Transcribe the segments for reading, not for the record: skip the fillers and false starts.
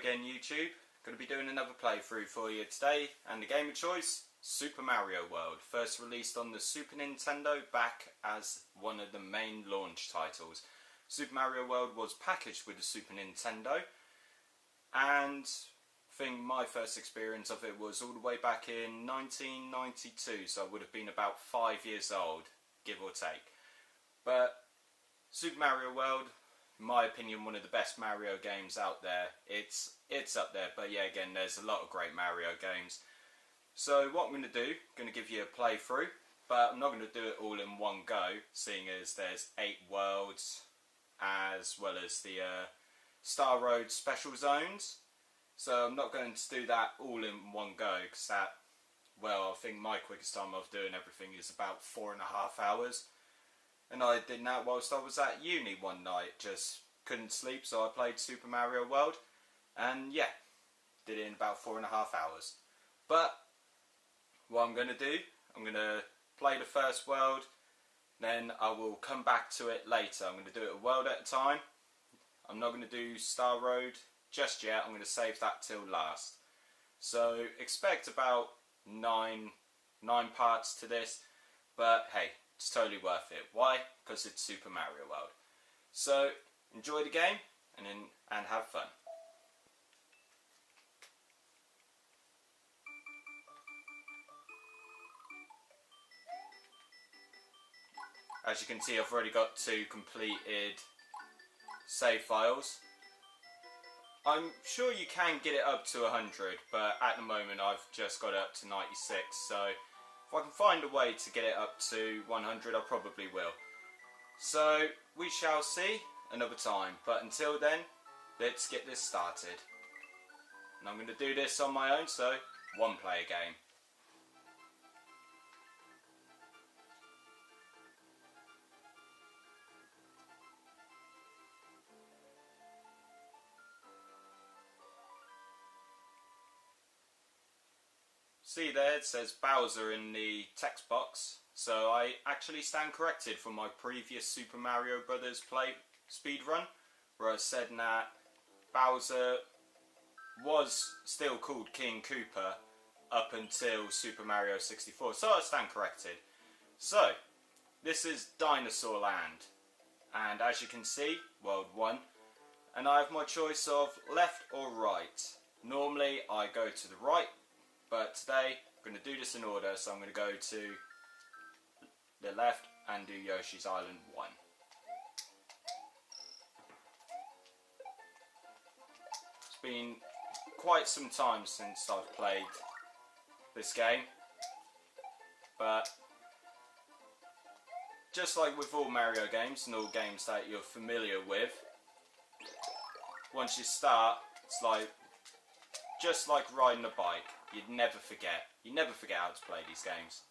again, YouTube. Going to be doing another playthrough for you today, and the game of choice, Super Mario World. First released on the Super Nintendo back as one of the main launch titles. Super Mario World was packaged with the Super Nintendo, and I think my first experience of it was all the way back in 1992, so I would have been about 5 years old, give or take. But Super Mario World, in my opinion, one of the best Mario games out there. It's up there, but yeah, again, there's a lot of great Mario games. So what I'm going to do, I'm going to give you a playthrough, but I'm not going to do it all in one go, seeing as there's 8 worlds, as well as the Star Road special zones. So I'm not going to do that all in one go, because that, well, I think my quickest time of doing everything is about 4.5 hours. And I did that whilst I was at uni one night, just couldn't sleep, so I played Super Mario World, and yeah, did it in about 4.5 hours. But what I'm going to do, I'm going to play the first world, then I will come back to it later. I'm going to do it a world at a time. I'm not going to do Star Road just yet, I'm going to save that till last. So expect about nine parts to this, but hey, it's totally worth it. Why? Because it's Super Mario World. So enjoy the game and have fun. As you can see, I've already got 2 completed save files. I'm sure you can get it up to 100, but at the moment I've just got it up to 96, so if I can find a way to get it up to 100, I probably will. So we shall see another time, but until then, let's get this started. And I'm going to do this on my own, so one player game. See there, it says Bowser in the text box, so I actually stand corrected from my previous Super Mario Brothers speedrun, where I said that Bowser was still called King Koopa up until Super Mario 64, so I stand corrected. So, this is Dinosaur Land, and as you can see, World 1, and I have my choice of left or right. Normally I go to the right, but today I'm going to do this in order, so I'm going to go to the left and do Yoshis Island 1. It's been quite some time since I've played this game, but just like with all Mario games and all games that you're familiar with, once you start, it's like just like riding a bike. You'd never forget. You never forget how to play these games.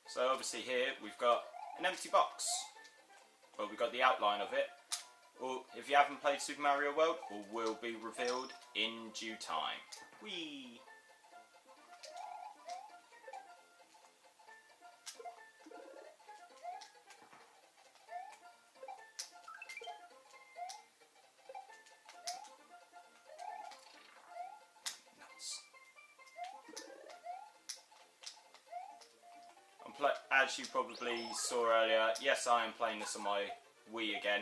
So obviously here we've got an empty box. Well, we've got the outline of it. Or if you haven't played Super Mario World, all will be revealed in due time. Whee! As you probably saw earlier, yes, I am playing this on my Wii again.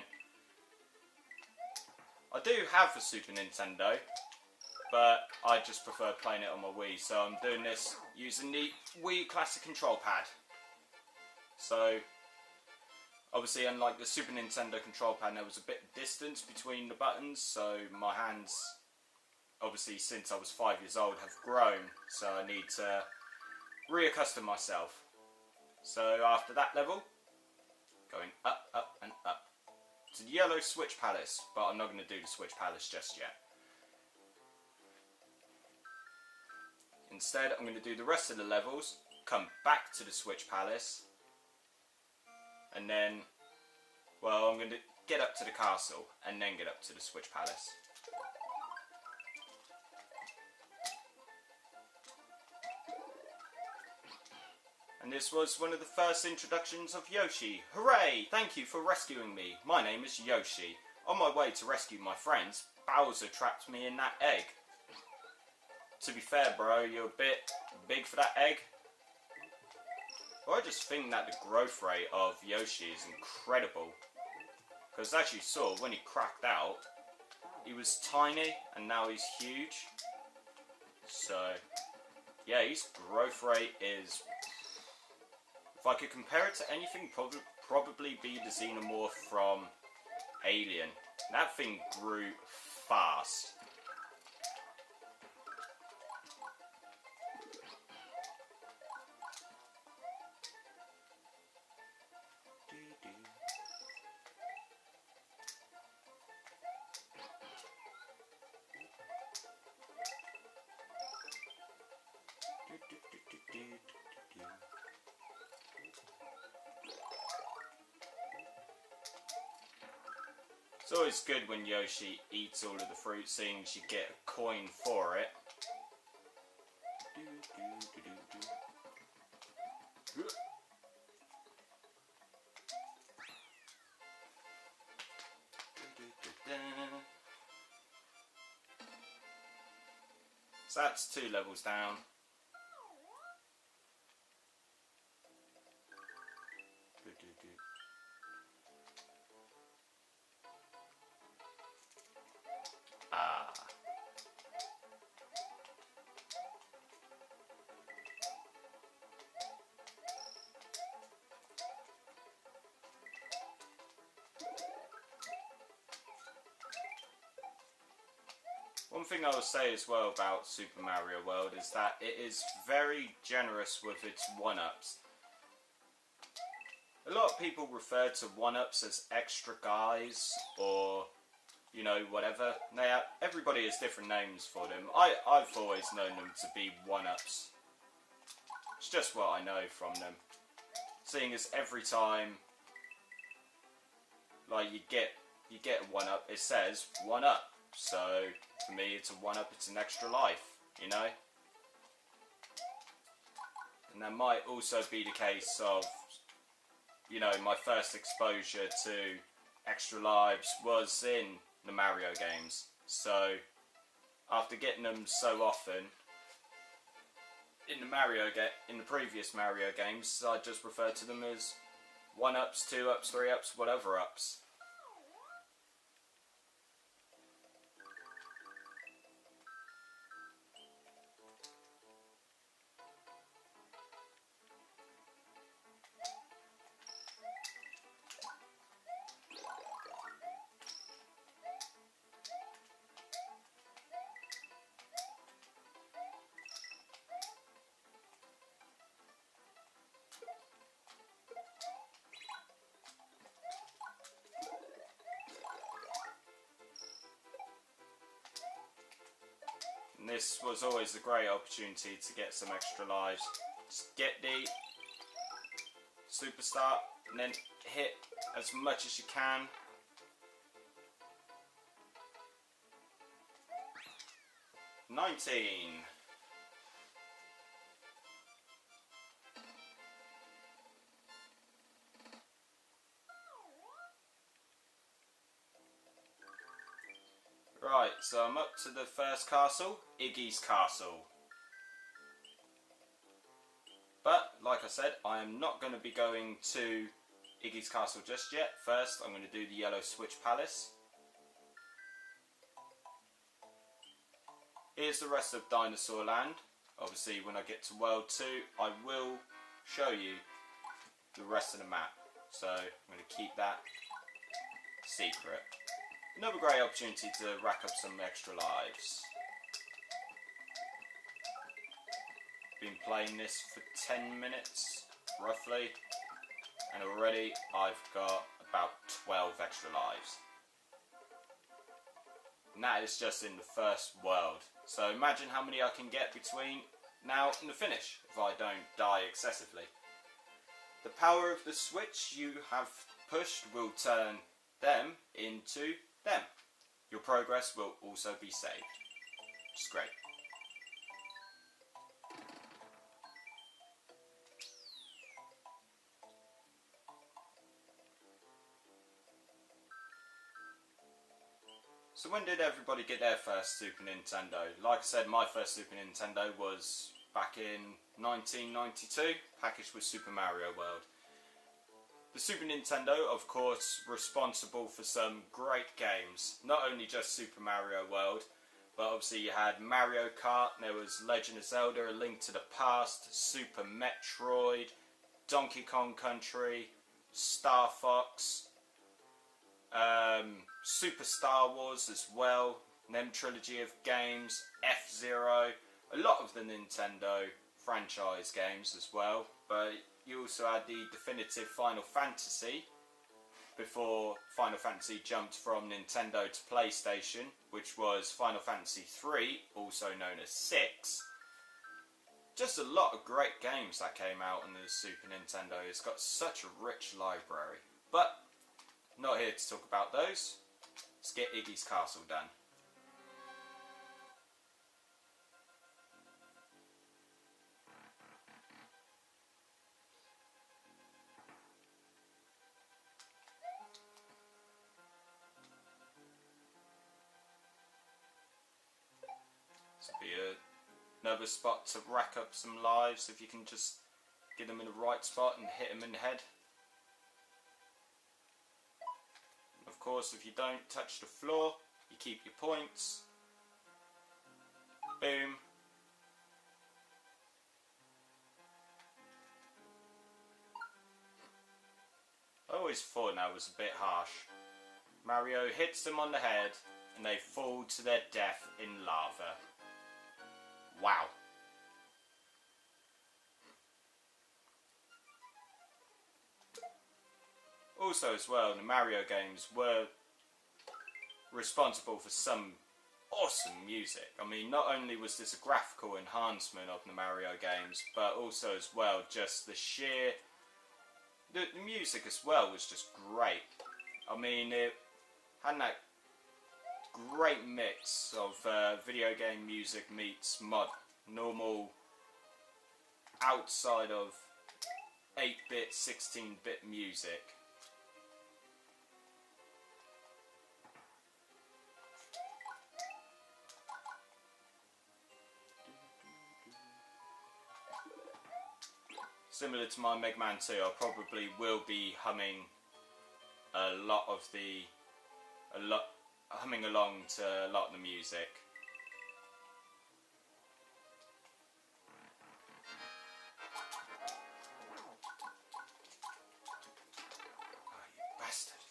I do have a Super Nintendo, but I just prefer playing it on my Wii, so I'm doing this using the Wii Classic Control Pad. So, obviously, unlike the Super Nintendo Control Pad, there was a bit of distance between the buttons, so my hands, obviously, since I was 5 years old, have grown, so I need to reaccustom myself. So after that level, going up, up and up to the yellow Switch Palace, but I'm not going to do the Switch Palace just yet. Instead, I'm going to do the rest of the levels, come back to the Switch Palace, and then, well, I'm going to get up to the castle and then get up to the Switch Palace. And this was one of the first introductions of Yoshi. Hooray! Thank you for rescuing me. My name is Yoshi. On my way to rescue my friends, Bowser trapped me in that egg. To be fair, bro, you're a bit big for that egg. Well, I just think that the growth rate of Yoshi is incredible. Because as you saw, when he cracked out, he was tiny and now he's huge. So, yeah, his growth rate is... If I could compare it to anything, probably be the Xenomorph from Alien. That thing grew fast. It's always good when Yoshi eats all of the fruit, seeing you get a coin for it. So that's 2 levels down. One thing I will say as well about Super Mario World is that it is very generous with its 1-ups. A lot of people refer to 1-ups as extra guys or, you know, whatever. Everybody has different names for them. I've always known them to be 1-ups. It's just what I know from them. Seeing as every time, like, you get a 1-up, it says 1-up. So, for me, it's a 1-up, it's an extra life, you know? And that might also be the case of, you know, my first exposure to extra lives was in the Mario games. So, after getting them so often, in the previous Mario games, I just referred to them as 1-ups, 2-ups, 3-ups, whatever ups. And this was always a great opportunity to get some extra lives. Just get the superstar and then hit as much as you can. $19. Right, so I'm up to the first castle, Eggies Castle. But, like I said, I am not going to be going to Eggies Castle just yet. First, I'm going to do the Yellow Switch Palace. Here's the rest of Dinosaur Land. Obviously, when I get to World 2, I will show you the rest of the map. So, I'm going to keep that secret. Another great opportunity to rack up some extra lives. Been playing this for 10 minutes, roughly, and already I've got about 12 extra lives. And that is just in the first world. So imagine how many I can get between now and the finish, if I don't die excessively. The power of the switch you have pushed will turn them into them. Your progress will also be saved, which is great. So when did everybody get their first Super Nintendo? Like I said, my first Super Nintendo was back in 1992, packaged with Super Mario World. The Super Nintendo, of course, responsible for some great games. Not only just Super Mario World, but obviously you had Mario Kart, there was Legend of Zelda, A Link to the Past, Super Metroid, Donkey Kong Country, Star Fox, Super Star Wars as well, them trilogy of games, F-Zero, a lot of the Nintendo franchise games as well, but you also had the definitive Final Fantasy before Final Fantasy jumped from Nintendo to PlayStation, which was Final Fantasy 3, also known as 6. Just a lot of great games that came out on the Super Nintendo. It's got such a rich library. But not here to talk about those. Let's get Eggies Castle done. This will be another spot to rack up some lives if you can just get them in the right spot and hit them in the head. Of course, if you don't touch the floor, you keep your points. Boom. I always thought that was a bit harsh. Mario hits them on the head and they fall to their death in lava. Wow. Also as well, the Mario games were responsible for some awesome music. I mean, not only was this a graphical enhancement of the Mario games, but also as well, just the sheer... The music as well was just great. I mean, it had that great mix of video game music meets normal outside of 8-bit, 16-bit music. Similar to my Mega Man 2, I probably will be humming humming along to a lot of the music. Oh, you bastard.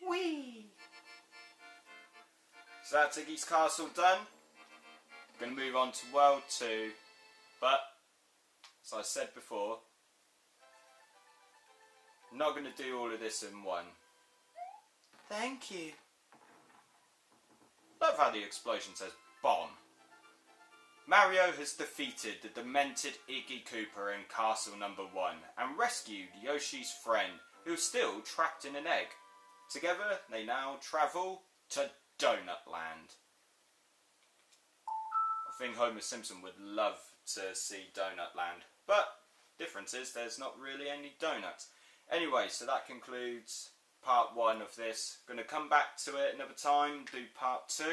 Whee! So that's Eggies Castle done. Going to move on to World 2, but as I said before, I'm not going to do all of this in one. Thank you. Love how the explosion says bomb. Mario has defeated the demented Iggy Koopa in Castle number 1 and rescued Yoshi's friend, who's still trapped in an egg. Together, they now travel to Donut Land. I think Homer Simpson would love to see Donut Land, but difference is there's not really any donuts. Anyway, so that concludes part 1 of this. Going to come back to it another time, do part 2.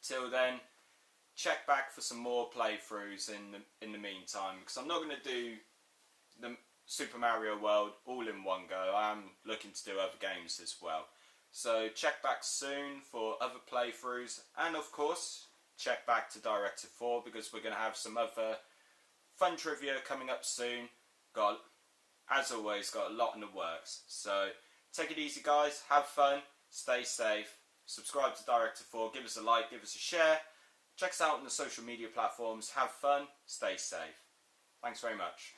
Till then, check back for some more playthroughs in the meantime, because I'm not going to do the Super Mario World all in one go. I'm looking to do other games as well. So check back soon for other playthroughs, and of course check back to Directive 4 because we're going to have some other fun trivia coming up soon. As always, got a lot in the works. So take it easy guys, have fun, stay safe, subscribe to Directive 4, give us a like, give us a share, check us out on the social media platforms, have fun, stay safe. Thanks very much.